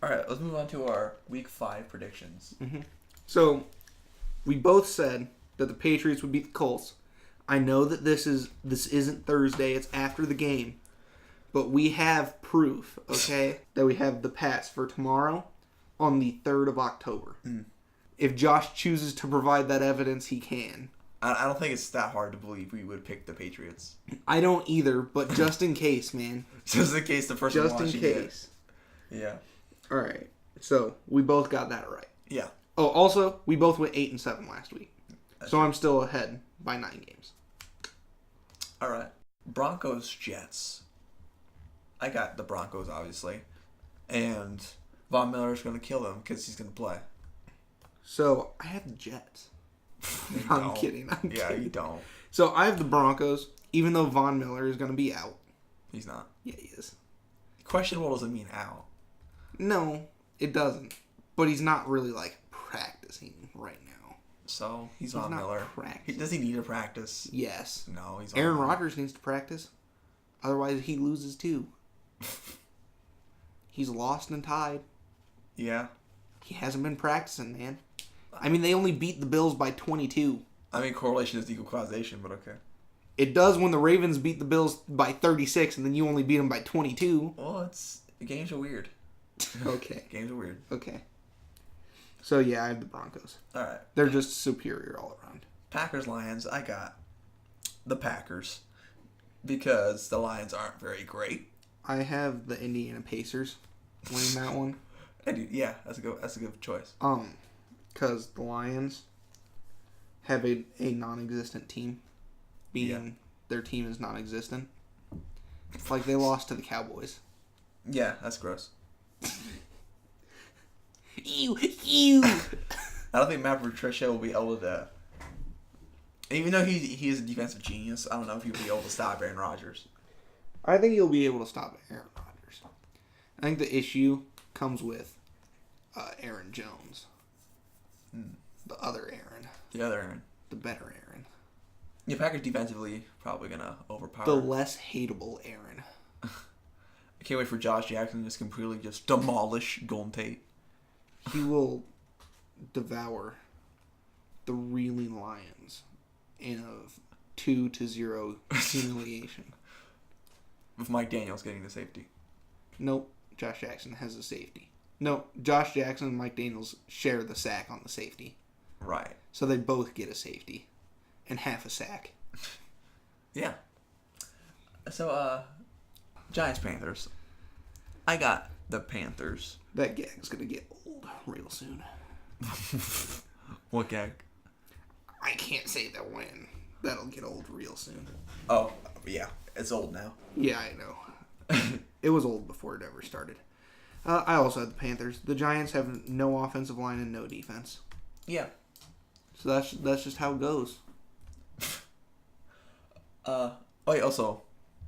All right, let's move on to our Week 5 predictions. Mm-hmm. So, we both said that the Patriots would beat the Colts. I know that this isn't Thursday; it's after the game, but we have proof, okay, that we have the pass for tomorrow on the 3rd of October. Mm. If Josh chooses to provide that evidence, he can. I don't think it's that hard to believe we would pick the Patriots. I don't either, but just in case, man. Just in case the person just watching in case. It. Yeah. All right. So we both got that right. Yeah. Oh, also, we both went 8-7 last week, That's so true. I'm still ahead by 9 games. All right. Broncos Jets. I got the Broncos obviously, and Von Miller's gonna kill them because he's gonna play. So I have the Jets. I'm kidding. Yeah, you don't. So I have the Broncos, even though Von Miller is going to be out. He's not. Yeah, he is. Questionable doesn't mean out. No, it doesn't. But he's not really, like, practicing right now. So, he's Von Miller. Does he need to practice? Yes. No, he's Aaron Rodgers needs to practice. Otherwise, he loses, too. He's lost and tied. Yeah. He hasn't been practicing, man. I mean, they only beat the Bills by 22. I mean, correlation is equal causation, but okay. It does when the Ravens beat the Bills by 36 and then you only beat them by 22. Well, games are weird. Okay. Games are weird. Okay. So, yeah, I have the Broncos. All right. They're just superior all around. Packers-Lions, I got the Packers because the Lions aren't very great. I have the Indiana Pacers winning that one. Yeah, that's a good choice. Because the Lions have a non-existent team. Being their team is non-existent. Like, they lost to the Cowboys. Yeah, that's gross. Ew. I don't think Matt Patricia will be able to... Even though he is a defensive genius, I don't know if he'll be able to stop Aaron Rodgers. I think he'll be able to stop Aaron Rodgers. I think the issue comes with Aaron Jones. The other Aaron. The other Aaron. The better Aaron. Yeah, Packers defensively probably going to overpower. The less hateable Aaron. I can't wait for Josh Jackson to just completely just demolish Golden Tate. He will devour the reeling Lions in a 2-0 humiliation. With Mike Daniels getting the safety. Nope. Josh Jackson has the safety. No, Josh Jackson and Mike Daniels share the sack on the safety. Right. So they both get a safety. And half a sack. Yeah. So, Giants-Panthers. I got the Panthers. That gag's gonna get old real soon. What gag? I can't say the when. That'll get old real soon. Oh, yeah. It's old now. Yeah, I know. It was old before it ever started. I also had the Panthers. The Giants have no offensive line and no defense. Yeah. So that's just how it goes. Also,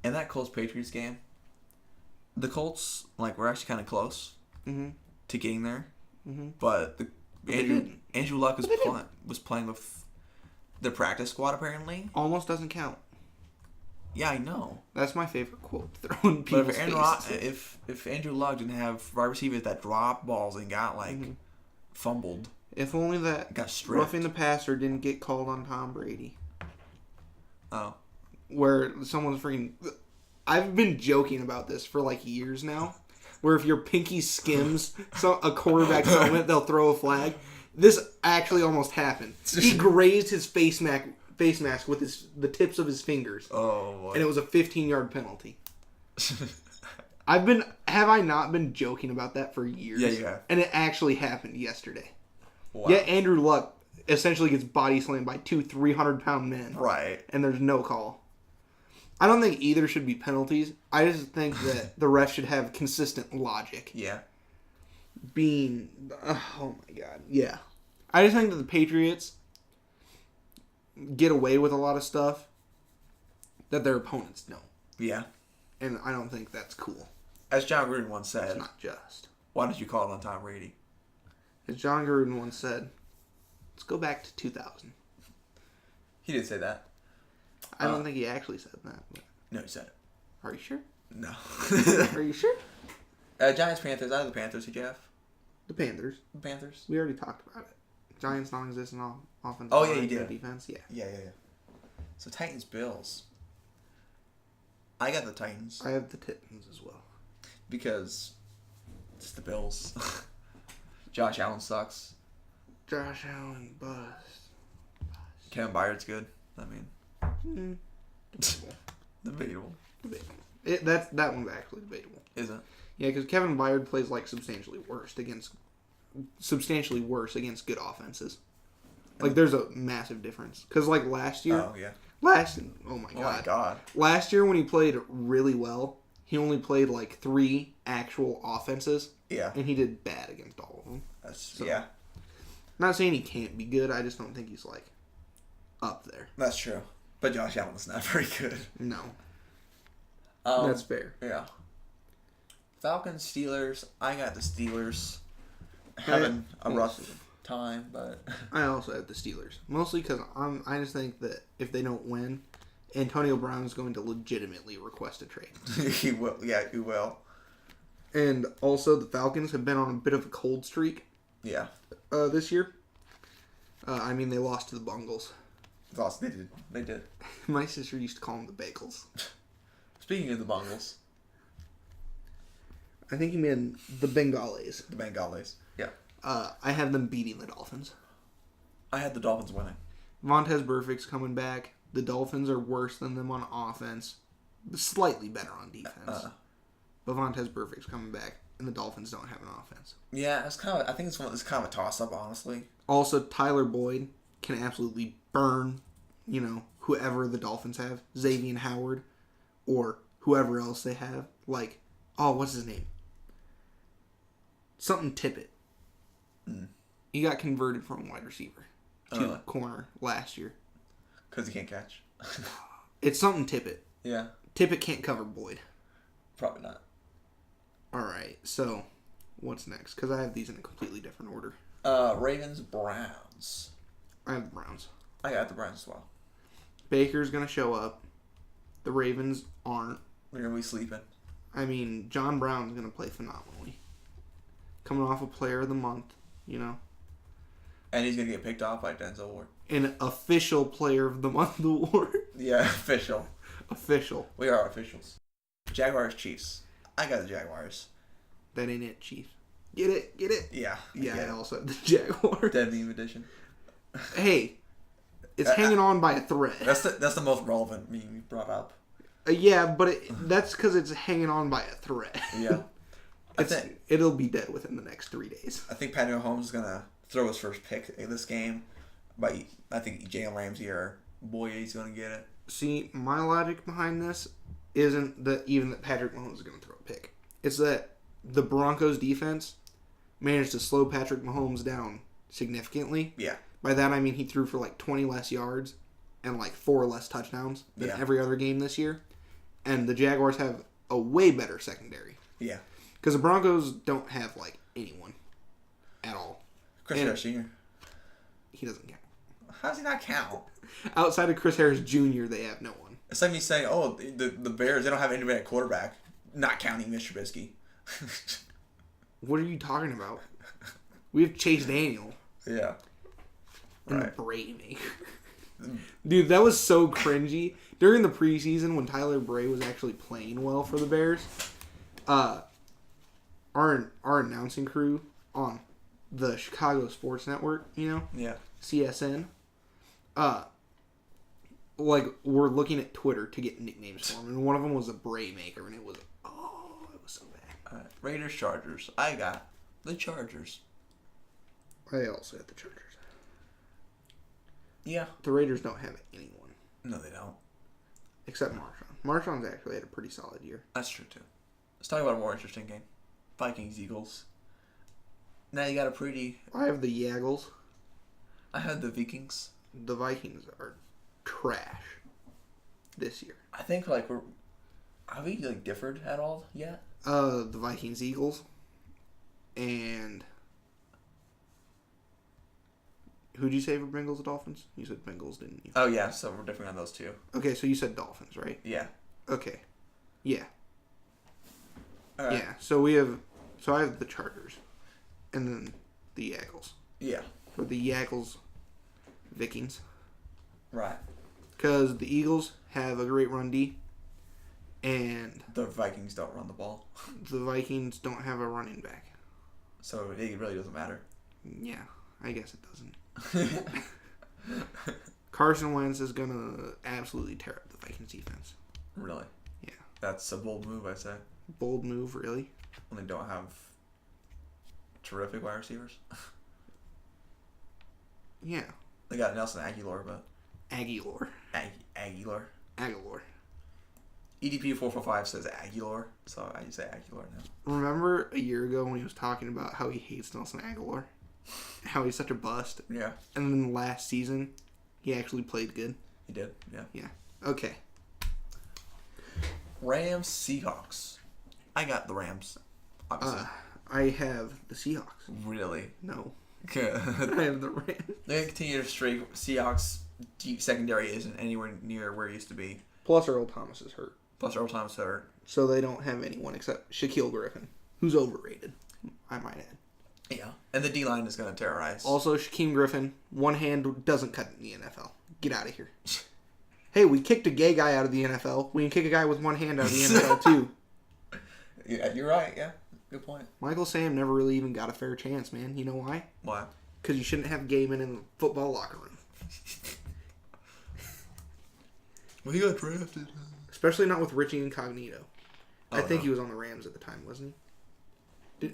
in that Colts Patriots game, the Colts were actually kind of close to getting there, but Andrew Luck was playing with the practice squad apparently. Almost doesn't count. Yeah, I know. That's my favorite quote to throw in people's faces. If Andrew Luck didn't have wide receivers that dropped balls and got fumbled. If only that got roughing the passer didn't get called on Tom Brady. Oh. Where someone's freaking... I've been joking about this for years now. Where if your pinky skims a quarterback's helmet, they'll throw a flag. This actually almost happened. He grazed his face mask with the tips of his fingers. Oh, boy. And it was a 15-yard penalty. Have I not been joking about that for years? Yeah, you have. And it actually happened yesterday. Wow. Yet Andrew Luck essentially gets body slammed by two 300-pound men. Right. And there's no call. I don't think either should be penalties. I just think that the ref should have consistent logic. Yeah. Oh my god. Yeah. I just think that the Patriots get away with a lot of stuff that their opponents don't. Yeah. And I don't think that's cool. As John Gruden once said, it's not just. Why did you call it on Tom Brady? As John Gruden once said, let's go back to 2000. He did say that. I don't think he actually said that. But... No, he said it. Are you sure? No. Are you sure? Giants, Panthers. Out of the Panthers, who'd you have? The Panthers. The Panthers. We already talked about it. Giants non-existent offense. Oh, yeah, you did. Defense, yeah. Yeah. So Titans, Bills. I got the Titans. I have the Titans as well. Because it's the Bills. Josh Allen sucks. Josh Allen, bust. Kevin Byard's good. I mean, debatable. That one's actually debatable. Is it? Yeah, because Kevin Byard plays like substantially worse against good offenses. Like there's a massive difference. Because like last year. Oh yeah. Oh my god. Last year when he played really well, he only played like 3 actual offenses. Yeah. And he did bad against all of them. Yeah. Not saying he can't be good. I just don't think he's like up there. That's true. But Josh Allen's not very good. No. That's fair. Yeah. Falcons, Steelers. I got the Steelers having a rough time, but I also have the Steelers. Mostly because I just think that if they don't win, Antonio Brown is going to legitimately request a trade. He will. Yeah, he will. And also, the Falcons have been on a bit of a cold streak. Yeah. This year. I mean, they lost to the Bungles. They did. My sister used to call them the Bagels. Speaking of the Bungles. I think you mean the Bengals. The Bengals. Yeah. I have them beating the Dolphins. I had the Dolphins winning. Vontez Burfict's coming back. The Dolphins are worse than them on offense. Slightly better on defense. But Vontez Burfict's coming back, and the Dolphins don't have an offense. Yeah, I think it's kind of a toss-up, honestly. Also, Tyler Boyd can absolutely burn, whoever the Dolphins have. Xavier Howard, or whoever else they have. Like, what's his name? Something Tippett. He got converted from wide receiver to corner last year. Because he can't catch. It's something Tippett. Yeah. Tippett can't cover Boyd. Probably not. Alright, so what's next? Because I have these in a completely different order. Ravens, Browns. I have the Browns. I got the Browns as well. Baker's going to show up. The Ravens aren't. They're going to be sleeping. I mean, John Brown's going to play phenomenally. Coming off a player of the month, And he's going to get picked off by Denzel Ward. An official player of the month award. Yeah, official. Official. We are officials. Jaguars, Chiefs. I got the Jaguars. That ain't it, Chief. Get it? Get it? Yeah. Yeah, I also have the Jaguars. Dead meme edition. Hey, it's hanging on by a thread. That's the most relevant meme you brought up. Yeah, but that's because it's hanging on by a thread. Yeah. It'll be dead within the next 3 days. I think Patrick Mahomes is going to throw his first pick in this game. But I think Jalen Ramsey or Boye's going to get it. See, my logic behind this isn't that Patrick Mahomes is going to throw a pick. It's that the Broncos defense managed to slow Patrick Mahomes down significantly. Yeah. By that I mean he threw for like 20 less yards and like 4 less touchdowns than every other game this year. And the Jaguars have a way better secondary. Yeah. Because the Broncos don't have like anyone at all. Chris Harris Jr. He doesn't count. How does he not count? Outside of Chris Harris Jr., they have no one. It's like me saying, the Bears, they don't have anybody at quarterback. Not counting Mr. Trubisky. What are you talking about? We have Chase Daniel. Yeah. And the Bray Maker. Dude, that was so cringy. During the preseason, when Tyler Bray was actually playing well for the Bears, our announcing crew on the Chicago Sports Network, Yeah. CSN, we're looking at Twitter to get nicknames for him, and one of them was a Bray Maker, and it was so bad. Raiders, Chargers. I got the Chargers. I also had the Chargers. Yeah. The Raiders don't have anyone. No, they don't. Except Marshawn. Marshawn's actually had a pretty solid year. That's true, too. Let's talk about a more interesting game. Vikings, Eagles. Now you got a pretty... I have the Yaggles. I had the Vikings. The Vikings are trash this year. I think, have we, differed at all yet? The Vikings, Eagles. And... Who'd you say for Bengals, Dolphins? You said Bengals, didn't you? Oh, yeah, so we're different on those two. Okay, so you said Dolphins, right? Yeah. Okay. Yeah. All right. Yeah, so we have So I have the Chargers. And then the Eagles. Yeah. For the Eagles Vikings. Right. Because the Eagles have a great run D. And the Vikings don't run the ball. The Vikings don't have a running back. So it really doesn't matter. Yeah, I guess it doesn't. Carson Wentz is going to absolutely tear up the Vikings defense. Really? Yeah. That's a bold move, I say. Bold move, really? When they don't have terrific wide receivers. Yeah. They got Nelson Aguilar, but... Aguilar. Aguilar. Aguilar. EDP 445 says Aguilar, so I just say Aguilar now. Remember a year ago when he was talking about how he hates Nelson Aguilar? How he's such a bust? Yeah. And then last season, he actually played good. He did, yeah. Yeah. Okay. Rams, Seahawks. I got the Rams, obviously. I have the Seahawks. Really? No. I have the Rams. They continue to streak. Seahawks deep secondary isn't anywhere near where it used to be. Plus Earl Thomas is hurt. Plus Earl Thomas hurt. So they don't have anyone except Shaquille Griffin, who's overrated, I might add. Yeah. And the D-line is going to terrorize. Also, Shaquille Griffin, one hand doesn't cut in the NFL. Get out of here. Hey, we kicked a gay guy out of the NFL. We can kick a guy with one hand out of the NFL, too. Yeah, you're right, yeah. Good point. Michael Sam never really even got a fair chance, man. You know why? Why? Because you shouldn't have gay men in the football locker room. Well, he got drafted. Especially not with Richie Incognito. I think no. he was on the Rams at the time, wasn't he?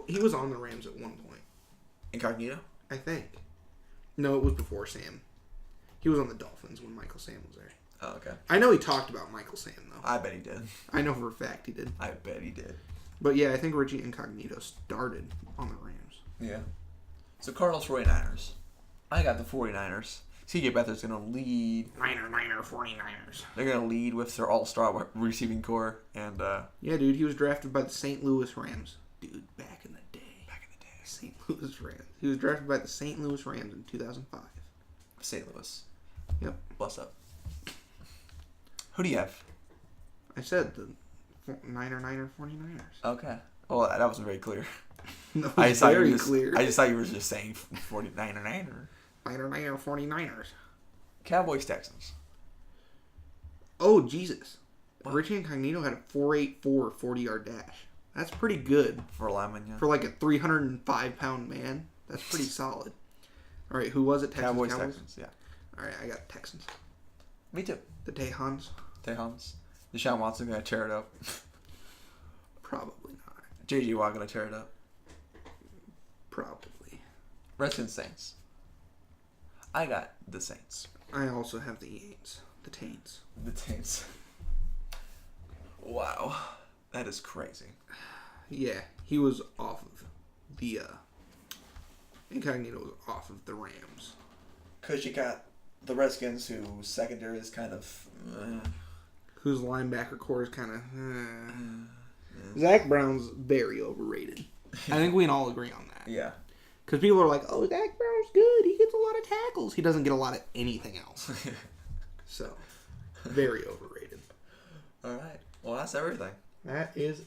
He was on the Rams at one point. Incognito? I think. No, it was before Sam. He was on the Dolphins when Michael Sam was there. Oh, okay. I know he talked about Michael Sam, though. I bet he did. I know for a fact he did. I bet he did. But yeah, I think Richie Incognito started on the Rams. Yeah. So Cardinals, 49ers. I got the 49ers. CJ Beathard's going to lead. 49ers. They're going to lead with their all-star receiving core. And, yeah, dude, he was drafted by the St. Louis Rams. Dude, back in the day. St. Louis Rams. He was drafted by the St. Louis Rams in 2005. St. Louis. Yep. Bless up. Who do you have? I said the Niner 49ers. Okay. Well, that wasn't very clear. No, it's very clear. I just thought you were just saying 49er. Niner 49ers. Cowboys, Texans. Oh, Jesus. What? Richie Incognito had a 4.84 40-yard dash. That's pretty good. For a lineman, yeah. For like a 305-pound man. That's pretty solid. All right, who was it? Texans, Cowboys, Texans, yeah. All right, I got Texans. Me too. The Tejans? Tejans. Deshaun Watson going to tear it up. Probably not. J.G. Watt going to tear it up. Probably. Redskins, Saints. I got the Saints. I also have the Aints. The Taints. The Taints. Wow. That is crazy. Yeah, he was off of the, Incognito was off of the Rams. Because you got the Redskins, whose secondary is kind of... Whose linebacker core is kind of... Zach Brown's very overrated. I think we can all agree on that. Yeah. Because people are like, oh, Zach Brown's good. He gets a lot of tackles. He doesn't get a lot of anything else. So, very overrated. All right. Well, that's everything. That is